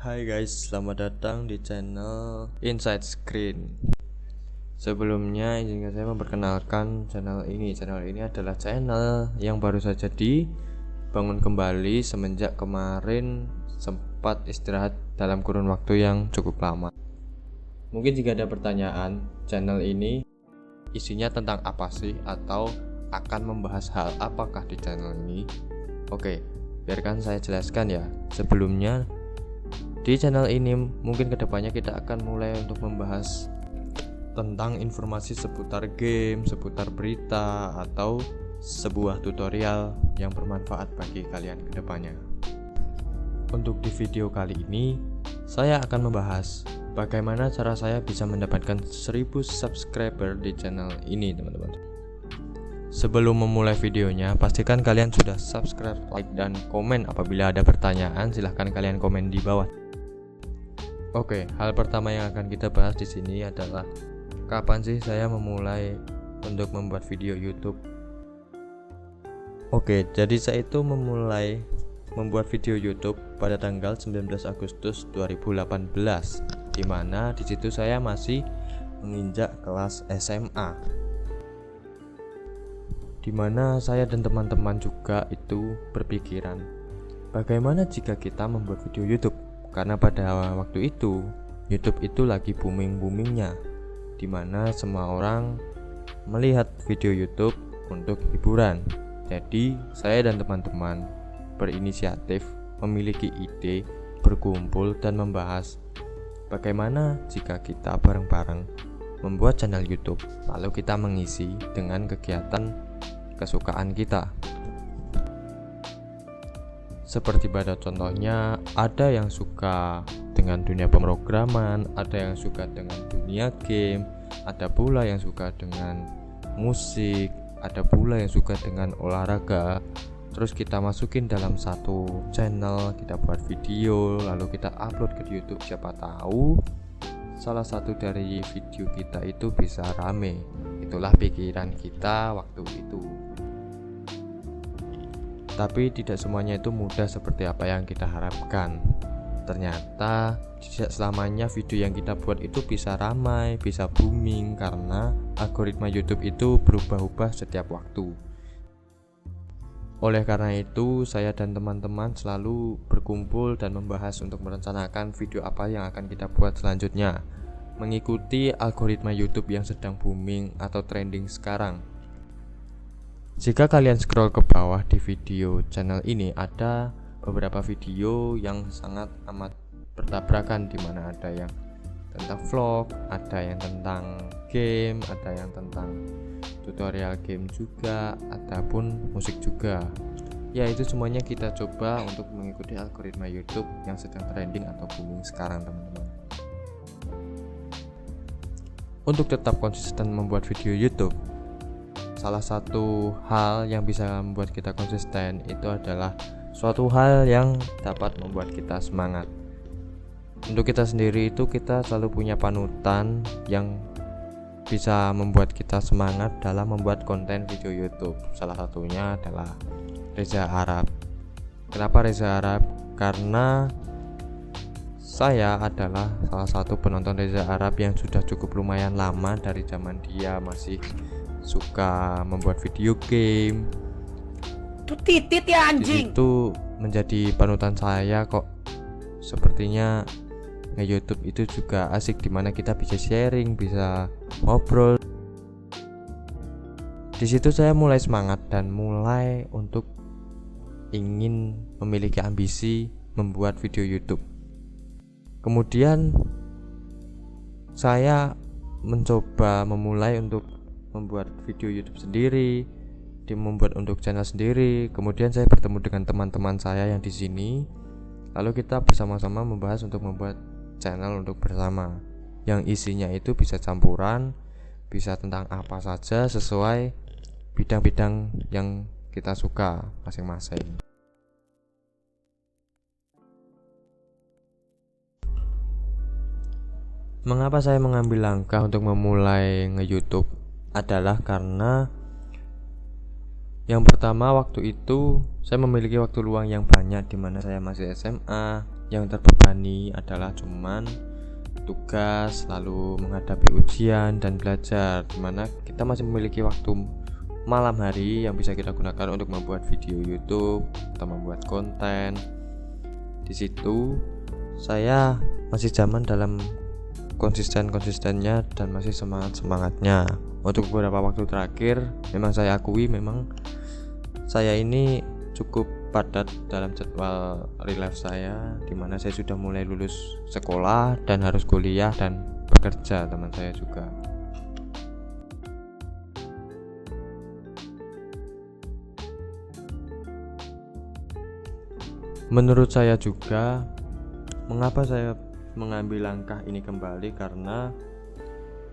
Hai guys, selamat datang di channel Inside Screen. Sebelumnya izinkan saya memperkenalkan channel ini. Channel ini adalah channel yang baru saja dibangun kembali semenjak kemarin sempat istirahat dalam kurun waktu yang cukup lama. Mungkin jika ada pertanyaan, channel ini isinya tentang apa sih, atau akan membahas hal apakah di channel ini? Oke, biarkan saya jelaskan ya. Sebelumnya, di channel ini mungkin kedepannya kita akan mulai untuk membahas tentang informasi seputar game, seputar berita, atau sebuah tutorial yang bermanfaat bagi kalian kedepannya. Untuk di video kali ini, saya akan membahas bagaimana cara saya bisa mendapatkan 1000 subscriber di channel ini, teman-teman. Sebelum memulai videonya, pastikan kalian sudah subscribe, like, dan komen. Apabila ada pertanyaan, silahkan kalian komen di bawah. Oke, hal pertama yang akan kita bahas di sini adalah kapan sih saya memulai untuk membuat video YouTube. Oke, jadi saya itu memulai membuat video YouTube pada tanggal 19 Agustus 2018, di mana di situ saya masih menginjak kelas SMA. Di mana saya dan teman-teman juga itu berpikiran, bagaimana jika kita membuat video YouTube? Karena pada waktu itu YouTube itu lagi booming-boomingnya, dimana semua orang melihat video YouTube untuk hiburan. Jadi saya dan teman-teman berinisiatif memiliki ide, berkumpul dan membahas bagaimana jika kita bareng-bareng membuat channel YouTube, lalu kita mengisi dengan kegiatan kesukaan kita. Seperti pada contohnya, ada yang suka dengan dunia pemrograman, ada yang suka dengan dunia game, ada pula yang suka dengan musik, ada pula yang suka dengan olahraga. Terus kita masukin dalam satu channel, kita buat video, lalu kita upload ke YouTube. Siapa tahu salah satu dari video kita itu bisa rame. Itulah pikiran kita waktu itu. Tapi tidak semuanya itu mudah seperti apa yang kita harapkan. Ternyata tidak selamanya video yang kita buat itu bisa ramai, bisa booming, karena algoritma YouTube itu berubah-ubah setiap waktu. Oleh karena itu, saya dan teman-teman selalu berkumpul dan membahas untuk merencanakan video apa yang akan kita buat selanjutnya, mengikuti algoritma YouTube yang sedang booming atau trending sekarang. Jika kalian scroll ke bawah di video channel ini, ada beberapa video yang sangat amat bertabrakan, dimana ada yang tentang vlog, ada yang tentang game, ada yang tentang tutorial game juga, ataupun musik juga. Ya, itu semuanya kita coba untuk mengikuti algoritma YouTube yang sedang trending atau booming sekarang, teman-teman. Untuk tetap konsisten membuat video YouTube, salah satu hal yang bisa membuat kita konsisten itu adalah suatu hal yang dapat membuat kita semangat. Untuk kita sendiri itu kita selalu punya panutan yang bisa membuat kita semangat dalam membuat konten video YouTube. Salah satunya adalah Reza Arab. Kenapa Reza Arab? Karena saya adalah salah satu penonton Reza Arab yang sudah cukup lumayan lama, dari zaman dia masih suka membuat video game. Tuh titit ya anjing. Itu menjadi panutan saya kok. Sepertinya nge-YouTube itu juga asik, dimana kita bisa sharing, bisa ngobrol. Di situ saya mulai semangat dan mulai untuk ingin memiliki ambisi membuat video YouTube. Kemudian saya mencoba memulai untuk membuat video YouTube sendiri, membuat untuk channel sendiri. Kemudian saya bertemu dengan teman-teman saya yang di sini, lalu kita bersama-sama membahas untuk membuat channel untuk bersama, yang isinya itu bisa campuran, bisa tentang apa saja sesuai bidang-bidang yang kita suka masing-masing. Mengapa saya mengambil langkah untuk memulai nge-YouTube adalah karena yang pertama, waktu itu saya memiliki waktu luang yang banyak, dimana saya masih SMA, yang terbebani adalah cuman tugas, lalu menghadapi ujian dan belajar, dimana kita masih memiliki waktu malam hari yang bisa kita gunakan untuk membuat video YouTube atau membuat konten. Di situ saya masih zaman dalam konsistennya dan masih semangatnya. Untuk beberapa waktu terakhir memang saya akui memang saya ini cukup padat dalam jadwal real life saya, dimana saya sudah mulai lulus sekolah dan harus kuliah dan bekerja. Teman saya juga menurut saya juga, mengapa saya mengambil langkah ini kembali, karena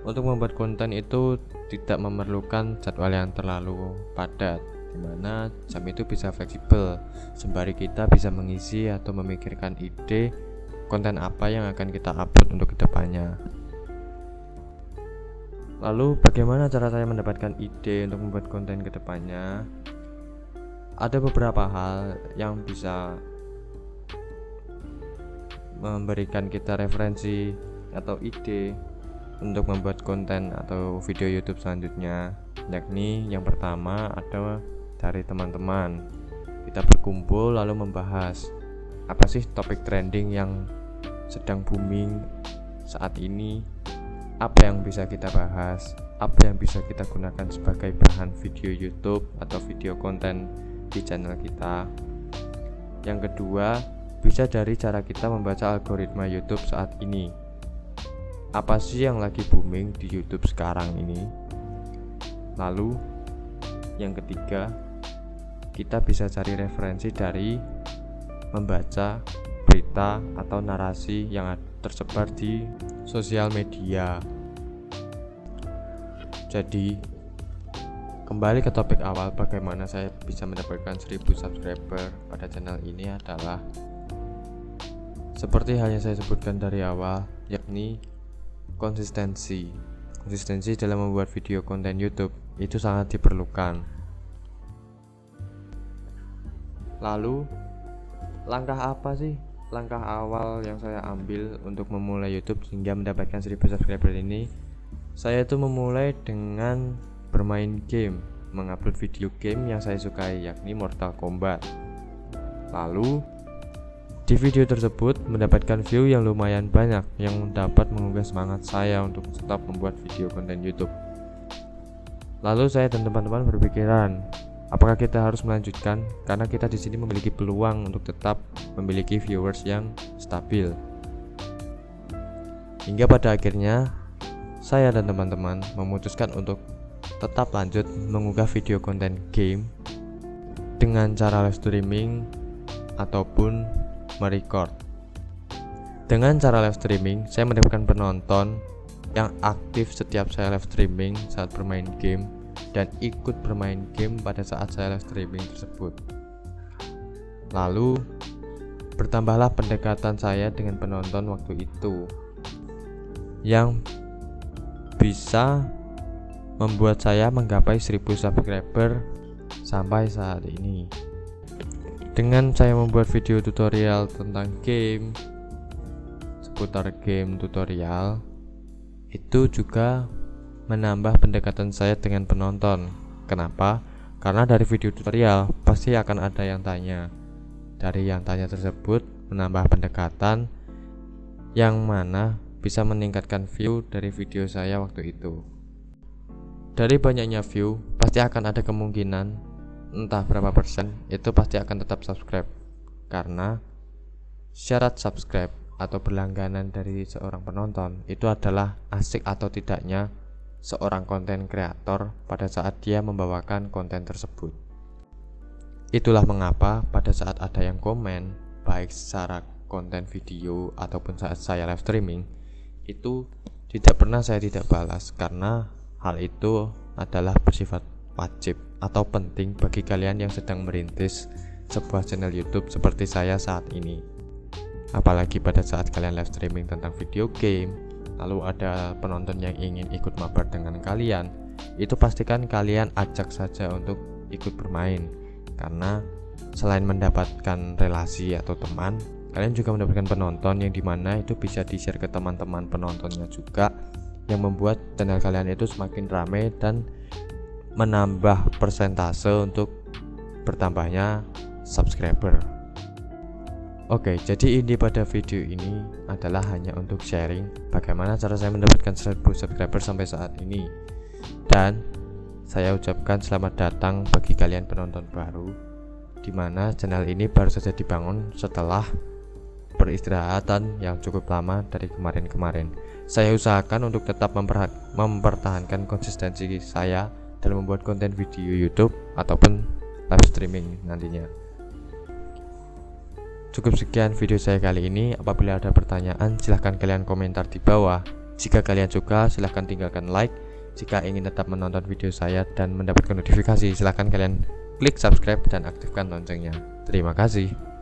untuk membuat konten itu tidak memerlukan jadwal yang terlalu padat, dimana jam itu bisa fleksibel sembari kita bisa mengisi atau memikirkan ide konten apa yang akan kita upload untuk kedepannya. Lalu bagaimana cara saya mendapatkan ide untuk membuat konten kedepannya? Ada beberapa hal yang bisa memberikan kita referensi atau ide untuk membuat konten atau video YouTube selanjutnya, yakni yang pertama ada dari teman-teman. Kita berkumpul lalu membahas apa sih topik trending yang sedang booming saat ini, apa yang bisa kita bahas, apa yang bisa kita gunakan sebagai bahan video YouTube atau video konten di channel kita. Yang kedua, bisa dari cara kita membaca algoritma YouTube saat ini. Apa sih yang lagi booming di YouTube sekarang ini? Lalu yang ketiga, kita bisa cari referensi dari membaca berita atau narasi yang tersebar di sosial media. Jadi kembali ke topik awal, bagaimana saya bisa mendapatkan 1000 subscriber pada channel ini adalah seperti hal yang saya sebutkan dari awal, yakni konsistensi dalam membuat video konten YouTube itu sangat diperlukan. Lalu langkah apa sih langkah awal yang saya ambil untuk memulai YouTube hingga mendapatkan 1000 subscriber ini? Saya itu memulai dengan bermain game, mengupload video game yang saya sukai, yakni Mortal Kombat. Lalu di video tersebut mendapatkan view yang lumayan banyak, yang dapat menggugah semangat saya untuk tetap membuat video konten YouTube. Lalu saya dan teman-teman berpikiran, apakah kita harus melanjutkan, karena kita di sini memiliki peluang untuk tetap memiliki viewers yang stabil. Hingga pada akhirnya saya dan teman-teman memutuskan untuk tetap lanjut mengunggah video konten game dengan cara live streaming ataupun merecord. Dengan cara live streaming, saya mendapatkan penonton yang aktif setiap saya live streaming saat bermain game dan ikut bermain game pada saat saya live streaming tersebut. Lalu bertambahlah pendekatan saya dengan penonton waktu itu, yang bisa membuat saya menggapai 1000 subscriber sampai saat ini. Dengan saya membuat video tutorial tentang game, seputar game tutorial, itu juga menambah pendekatan saya dengan penonton. Kenapa? Karena dari video tutorial pasti akan ada yang tanya. Dari yang tanya tersebut menambah pendekatan yang mana bisa meningkatkan view dari video saya waktu itu. Dari banyaknya view, pasti akan ada kemungkinan entah berapa persen itu pasti akan tetap subscribe, karena syarat subscribe atau berlangganan dari seorang penonton itu adalah asik atau tidaknya seorang konten kreator pada saat dia membawakan konten tersebut. Itulah mengapa pada saat ada yang komen, baik secara konten video ataupun saat saya live streaming, itu tidak pernah saya tidak balas, karena hal itu adalah bersifat wajib atau penting bagi kalian yang sedang merintis sebuah channel YouTube seperti saya saat ini. Apalagi pada saat kalian live streaming tentang video game, lalu ada penonton yang ingin ikut mabar dengan kalian, itu pastikan kalian ajak saja untuk ikut bermain, karena selain mendapatkan relasi atau teman, kalian juga mendapatkan penonton yang dimana itu bisa di-share ke teman-teman penontonnya juga, yang membuat channel kalian itu semakin ramai dan menambah persentase untuk bertambahnya subscriber. Oke, jadi inti pada video ini adalah hanya untuk sharing bagaimana cara saya mendapatkan 1000 subscriber sampai saat ini. Dan saya ucapkan selamat datang bagi kalian penonton baru, dimana channel ini baru saja dibangun setelah peristirahatan yang cukup lama dari kemarin-kemarin. Saya usahakan untuk tetap mempertahankan konsistensi saya dalam membuat konten video YouTube ataupun live streaming nantinya. Cukup sekian video saya kali ini. Apabila ada pertanyaan, silahkan kalian komentar di bawah. Jika kalian suka, silahkan tinggalkan like. Jika ingin tetap menonton video saya dan mendapatkan notifikasi, silahkan kalian klik subscribe dan aktifkan loncengnya. Terima kasih.